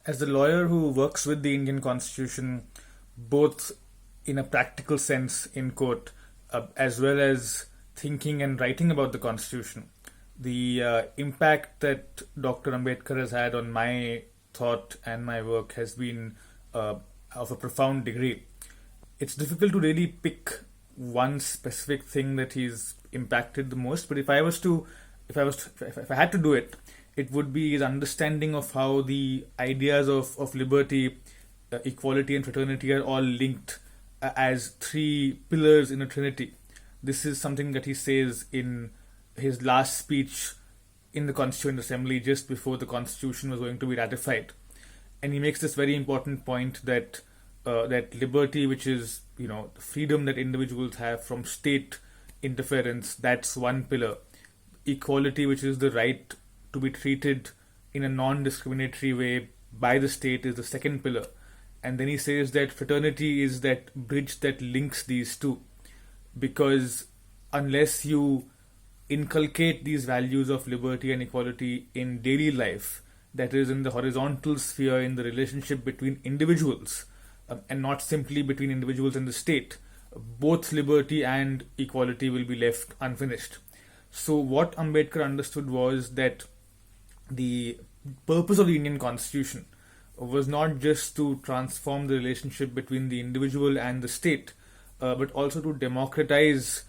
As the lawyer who works with the Indian Constitution, both in a practical sense in court, as well as thinking and writing about the Constitution, the impact that Dr. Ambedkar has had on my thought and my work has been of a profound degree. It's difficult to really pick one specific thing that he's impacted the most, but if I had to do it, it would be his understanding of how the ideas of liberty, equality, and fraternity are all linked as three pillars in a trinity. This is something that he says in his last speech in the Constituent Assembly just before the Constitution was going to be ratified, and he makes this very important point that that liberty, which is the freedom that individuals have from state interference, that's one pillar. Equality, which is the right to be treated in a non-discriminatory way by the state, is the second pillar. And then he says that fraternity is that bridge that links these two, because unless you inculcate these values of liberty and equality in daily life, that is in the horizontal sphere, in the relationship between individuals, and not simply between individuals and the state, both liberty and equality will be left unfinished. So what Ambedkar understood was that the purpose of the Indian Constitution was not just to transform the relationship between the individual and the state, but also to democratize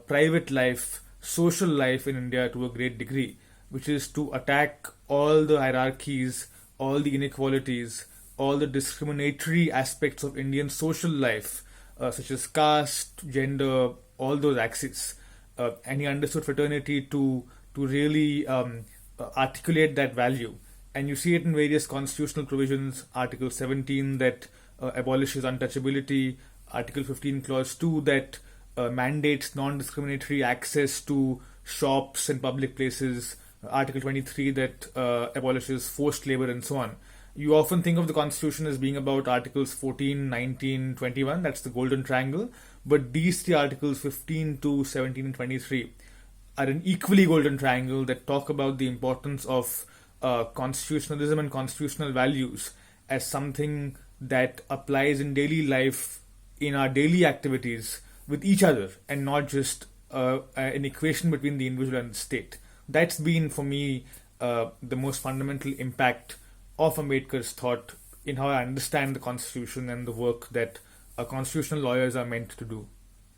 private life, social life in India to a great degree, which is to attack all the hierarchies, all the inequalities, all the discriminatory aspects of Indian social life, such as caste, gender, all those axes. And he understood fraternity to really articulate that value. And you see it in various constitutional provisions. Article 17 that abolishes untouchability, Article 15 Clause 2 that mandates non-discriminatory access to shops and public places, Article 23 that abolishes forced labor, and so on. You often think of the Constitution as being about Articles 14, 19, 21, that's the Golden Triangle, but these three articles, 15 to 17 and 23, are an equally golden triangle that talk about the importance of constitutionalism and constitutional values as something that applies in daily life, in our daily activities with each other, and not just an equation between the individual and the state. That's been, for me, the most fundamental impact of Ambedkar's thought in how I understand the Constitution and the work that constitutional lawyers are meant to do.